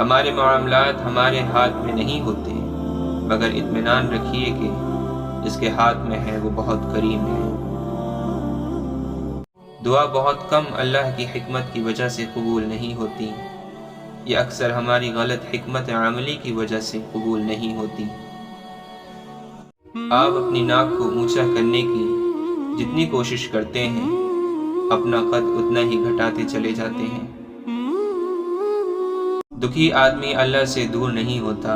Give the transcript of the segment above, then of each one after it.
ہمارے معاملات ہمارے ہاتھ میں نہیں ہوتے، مگر اطمینان رکھیے کہ جس کے ہاتھ میں ہے وہ بہت کریم ہے۔ دعا بہت کم اللہ کی حکمت کی وجہ سے قبول نہیں ہوتی، یہ اکثر ہماری غلط حکمت عملی کی وجہ سے قبول نہیں ہوتی۔ آپ اپنی ناک کو اونچا کرنے کی جتنی کوشش کرتے ہیں، اپنا قد اتنا ہی گھٹاتے چلے جاتے ہیں۔ دکھی آدمی اللہ سے دور نہیں ہوتا،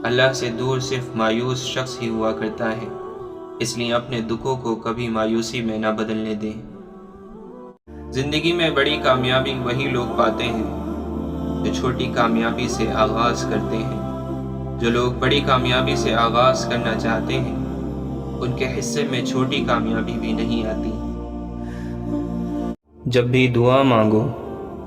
اللہ سے دور صرف مایوس شخص ہی ہوا کرتا ہے، اس لیے اپنے دکھوں کو کبھی مایوسی میں نہ بدلنے دیں۔ زندگی میں بڑی کامیابی وہی لوگ پاتے ہیں جو چھوٹی کامیابی سے آغاز کرتے ہیں۔ جو لوگ بڑی کامیابی سے آغاز کرنا چاہتے ہیں، ان کے حصے میں چھوٹی کامیابی بھی نہیں آتی۔ جب بھی دعا مانگو،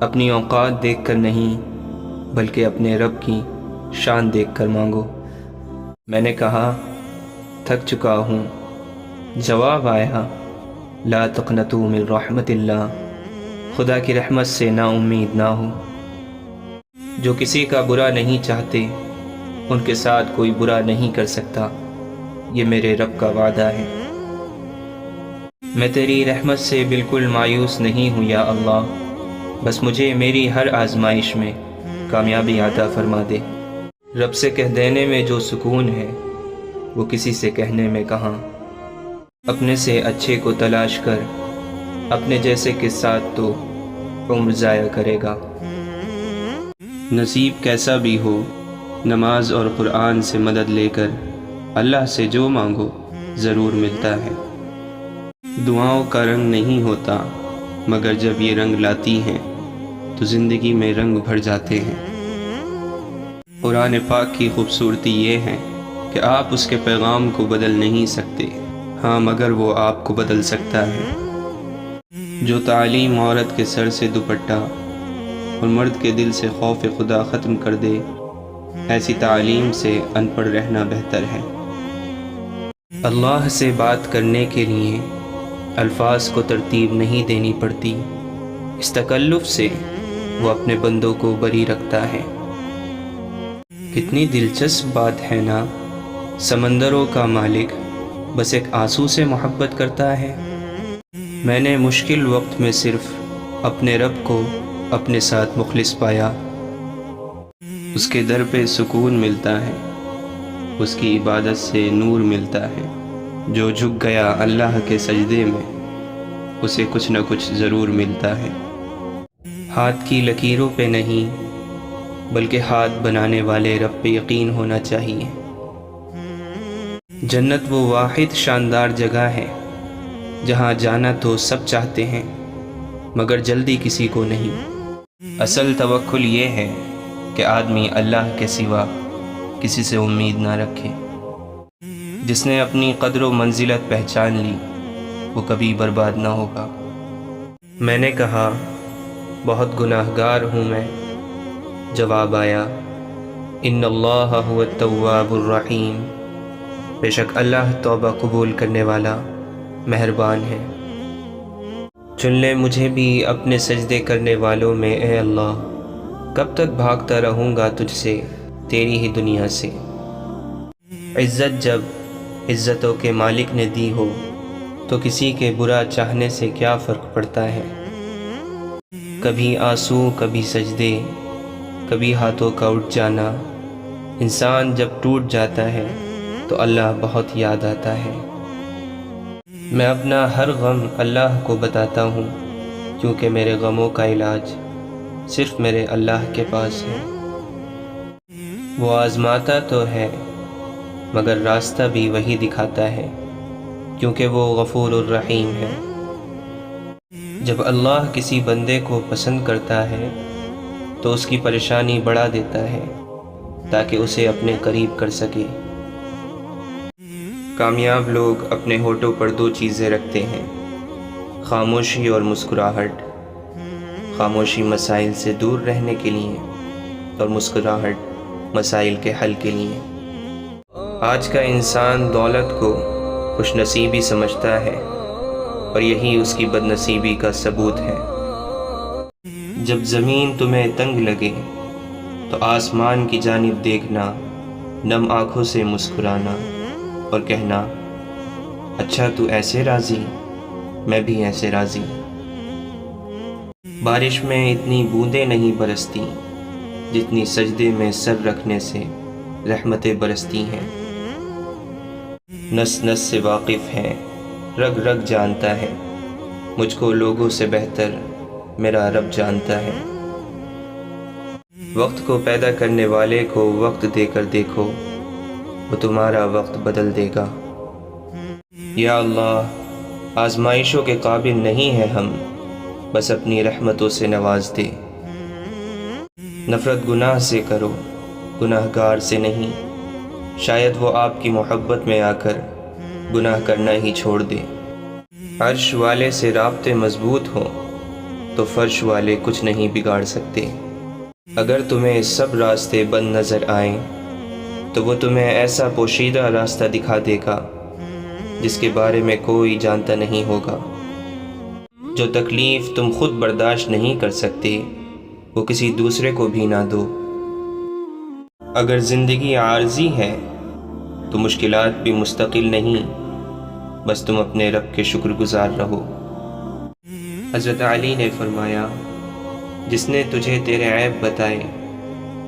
اپنی اوقات دیکھ کر نہیں بلکہ اپنے رب کی شان دیکھ کر مانگو۔ میں نے کہا تھک چکا ہوں، جواب آیا لا تقنطوا من رحمت اللہ، خدا کی رحمت سے نا امید نہ ہو۔ جو کسی کا برا نہیں چاہتے ان کے ساتھ کوئی برا نہیں کر سکتا، یہ میرے رب کا وعدہ ہے۔ میں تیری رحمت سے بالکل مایوس نہیں ہوں یا اللہ، بس مجھے میری ہر آزمائش میں کامیابی عطا فرما دے۔ رب سے کہہ دینے میں جو سکون ہے وہ کسی سے کہنے میں کہاں۔ اپنے سے اچھے کو تلاش کر، اپنے جیسے کے ساتھ تو عمر ضائع کرے گا۔ نصیب کیسا بھی ہو، نماز اور قرآن سے مدد لے کر اللہ سے جو مانگو ضرور ملتا ہے۔ دعاؤں کا رنگ نہیں ہوتا، مگر جب یہ رنگ لاتی ہیں تو زندگی میں رنگ بھر جاتے ہیں۔ قرآن پاک کی خوبصورتی یہ ہے کہ آپ اس کے پیغام کو بدل نہیں سکتے، ہاں مگر وہ آپ کو بدل سکتا ہے۔ جو تعلیم عورت کے سر سے دوپٹہ اور مرد کے دل سے خوف خدا ختم کر دے، ایسی تعلیم سے ان پڑھ رہنا بہتر ہے۔ اللہ سے بات کرنے کے لیے الفاظ کو ترتیب نہیں دینی پڑتی، اس تکلف سے وہ اپنے بندوں کو بری رکھتا ہے۔ کتنی دلچسپ بات ہے نا، سمندروں کا مالک بس ایک آنسو سے محبت کرتا ہے۔ میں نے مشکل وقت میں صرف اپنے رب کو اپنے ساتھ مخلص پایا، اس کے در پہ سکون ملتا ہے، اس کی عبادت سے نور ملتا ہے۔ جو جھک گیا اللہ کے سجدے میں، اسے کچھ نہ کچھ ضرور ملتا ہے۔ ہاتھ کی لکیروں پہ نہیں بلکہ ہاتھ بنانے والے رب پہ یقین ہونا چاہیے۔ جنت وہ واحد شاندار جگہ ہے جہاں جانا تو سب چاہتے ہیں مگر جلدی کسی کو نہیں۔ اصل توکل یہ ہے کہ آدمی اللہ کے سوا کسی سے امید نہ رکھے۔ جس نے اپنی قدر و منزلت پہچان لی وہ کبھی برباد نہ ہوگا۔ میں نے کہا بہت گناہ گار ہوں میں، جواب آیا ان اللہ هو التواب الرحیم، بے شک اللہ توبہ قبول کرنے والا مہربان ہے۔ چن لے مجھے بھی اپنے سجدے کرنے والوں میں اے اللہ، کب تک بھاگتا رہوں گا تجھ سے تیری ہی دنیا سے۔ عزت جب عزتوں کے مالک نے دی ہو تو کسی کے برا چاہنے سے کیا فرق پڑتا ہے۔ کبھی آنسو کبھی سجدے، کبھی ہاتھوں کا اٹھ جانا، انسان جب ٹوٹ جاتا ہے تو اللہ بہت یاد آتا ہے۔ میں اپنا ہر غم اللہ کو بتاتا ہوں کیونکہ میرے غموں کا علاج صرف میرے اللہ کے پاس ہے۔ وہ آزماتا تو ہے مگر راستہ بھی وہی دکھاتا ہے کیونکہ وہ غفور الرحیم ہے۔ جب اللہ کسی بندے کو پسند کرتا ہے تو اس کی پریشانی بڑھا دیتا ہے تاکہ اسے اپنے قریب کر سکے۔ کامیاب لوگ اپنے ہونٹوں پر دو چیزیں رکھتے ہیں، خاموشی اور مسکراہٹ۔ خاموشی مسائل سے دور رہنے کے لیے اور مسکراہٹ مسائل کے حل کے لیے۔ آج کا انسان دولت کو خوش نصیبی سمجھتا ہے اور یہی اس کی بد نصیبی کا ثبوت ہے۔ جب زمین تمہیں تنگ لگے تو آسمان کی جانب دیکھنا، نم آنکھوں سے مسکرانا اور کہنا اچھا تو ایسے راضی، میں بھی ایسے راضی۔ بارش میں اتنی بوندیں نہیں برستی جتنی سجدے میں سر رکھنے سے رحمتیں برستی ہیں۔ نس نس سے واقف ہے، رگ رگ جانتا ہے، مجھ کو لوگوں سے بہتر میرا رب جانتا ہے۔ وقت کو پیدا کرنے والے کو وقت دے کر دیکھو، وہ تمہارا وقت بدل دے گا۔ یا اللہ، آزمائشوں کے قابل نہیں ہیں ہم، بس اپنی رحمتوں سے نواز دے۔ نفرت گناہ سے کرو، گناہ گار سے نہیں، شاید وہ آپ کی محبت میں آ کر گناہ کرنا ہی چھوڑ دے۔ عرش والے سے رابطے مضبوط ہوں تو فرش والے کچھ نہیں بگاڑ سکتے۔ اگر تمہیں سب راستے بند نظر آئیں تو وہ تمہیں ایسا پوشیدہ راستہ دکھا دے گا جس کے بارے میں کوئی جانتا نہیں ہوگا۔ جو تکلیف تم خود برداشت نہیں کر سکتے وہ کسی دوسرے کو بھی نہ دو۔ اگر زندگی عارضی ہے تو مشکلات بھی مستقل نہیں، بس تم اپنے رب کے شکر گزار رہو۔ حضرت علی نے فرمایا، جس نے تجھے تیرے عیب بتائے،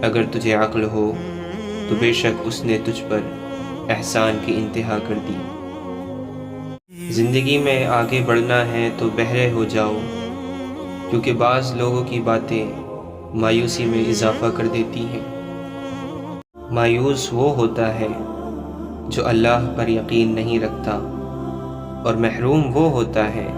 اگر تجھے عقل ہو تو بے شک اس نے تجھ پر احسان کی انتہا کر دی۔ زندگی میں آگے بڑھنا ہے تو بہرے ہو جاؤ، کیونکہ بعض لوگوں کی باتیں مایوسی میں اضافہ کر دیتی ہیں۔ مایوس وہ ہوتا ہے جو اللہ پر یقین نہیں رکھتا، اور محروم وہ ہوتا ہے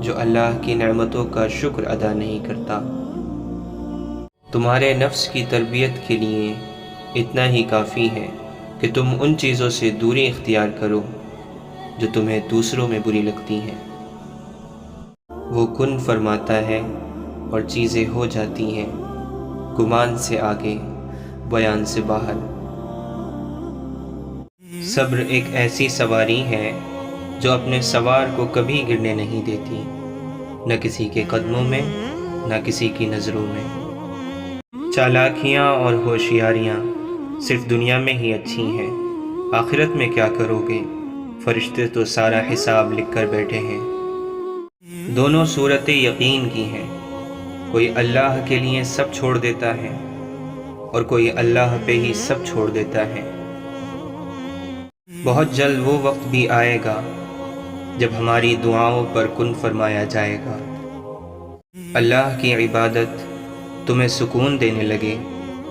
جو اللہ کی نعمتوں کا شکر ادا نہیں کرتا۔ تمہارے نفس کی تربیت کے لیے اتنا ہی کافی ہے کہ تم ان چیزوں سے دوری اختیار کرو جو تمہیں دوسروں میں بری لگتی ہیں۔ وہ کن فرماتا ہے اور چیزیں ہو جاتی ہیں، گمان سے آگے، بیان سے باہر۔ صبر ایک ایسی سواری ہے جو اپنے سوار کو کبھی گرنے نہیں دیتی، نہ کسی کے قدموں میں، نہ کسی کی نظروں میں۔ چالاکیاں اور ہوشیاریاں صرف دنیا میں ہی اچھی ہیں، آخرت میں کیا کرو گے؟ فرشتے تو سارا حساب لکھ کر بیٹھے ہیں۔ دونوں صورتیں یقین کی ہیں، کوئی اللہ کے لیے سب چھوڑ دیتا ہے اور کوئی اللہ پہ ہی سب چھوڑ دیتا ہے۔ بہت جلد وہ وقت بھی آئے گا جب ہماری دعاؤں پر کن فرمایا جائے گا۔ اللہ کی عبادت تمہیں سکون دینے لگے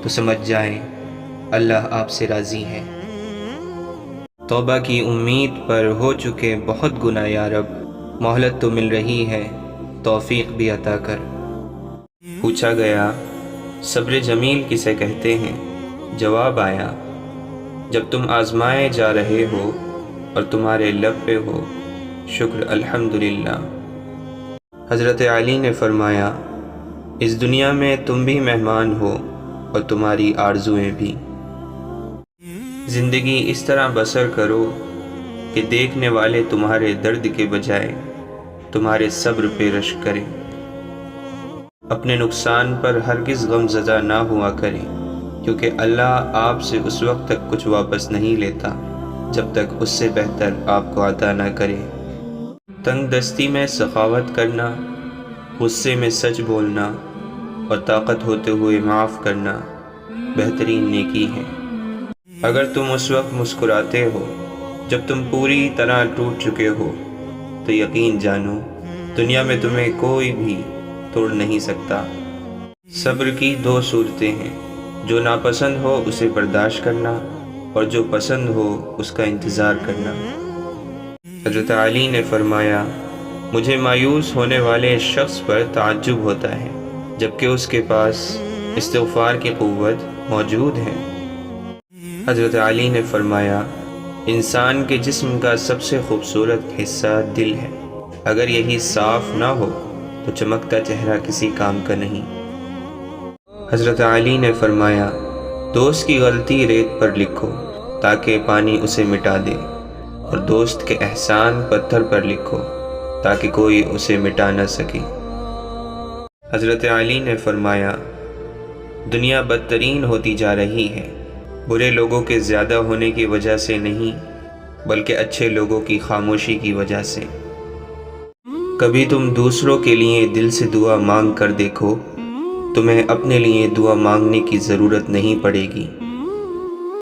تو سمجھ جائیں اللہ آپ سے راضی ہے۔ توبہ کی امید پر ہو چکے بہت گناہ یا رب، مہلت تو مل رہی ہے، توفیق بھی عطا کر۔ پوچھا گیا صبر جمیل کسے کہتے ہیں؟ جواب آیا، جب تم آزمائے جا رہے ہو اور تمہارے لب پہ ہو شکر الحمدللہ۔ حضرت علی نے فرمایا، اس دنیا میں تم بھی مہمان ہو اور تمہاری آرزوئیں بھی۔ زندگی اس طرح بسر کرو کہ دیکھنے والے تمہارے درد کے بجائے تمہارے صبر پہ رشک کریں۔ اپنے نقصان پر ہرگز غم زدہ نہ ہوا کریں، کیونکہ اللہ آپ سے اس وقت تک کچھ واپس نہیں لیتا جب تک اس سے بہتر آپ کو عطا نہ کرے۔ تنگ دستی میں سخاوت کرنا، غصے میں سچ بولنا اور طاقت ہوتے ہوئے معاف کرنا بہترین نیکی ہے۔ اگر تم اس وقت مسکراتے ہو جب تم پوری طرح ٹوٹ چکے ہو تو یقین جانو دنیا میں تمہیں کوئی بھی توڑ نہیں سکتا۔ صبر کی دو صورتیں ہیں، جو ناپسند ہو اسے برداشت کرنا اور جو پسند ہو اس کا انتظار کرنا۔ حضرت علی نے فرمایا، مجھے مایوس ہونے والے شخص پر تعجب ہوتا ہے جبکہ اس کے پاس استغفار کی قوت موجود ہے۔ حضرت علی نے فرمایا، انسان کے جسم کا سب سے خوبصورت حصہ دل ہے، اگر یہی صاف نہ ہو تو چمکتا چہرہ کسی کام کا نہیں۔ حضرت علی نے فرمایا، دوست کی غلطی ریت پر لکھو تاکہ پانی اسے مٹا دے، اور دوست کے احسان پتھر پر لکھو تاکہ کوئی اسے مٹا نہ سکے۔ حضرت علی نے فرمایا، دنیا بدترین ہوتی جا رہی ہے، برے لوگوں کے زیادہ ہونے کی وجہ سے نہیں بلکہ اچھے لوگوں کی خاموشی کی وجہ سے۔ کبھی تم دوسروں کے لیے دل سے دعا مانگ کر دیکھو، تمہیں اپنے لیے دعا مانگنے کی ضرورت نہیں پڑے گی۔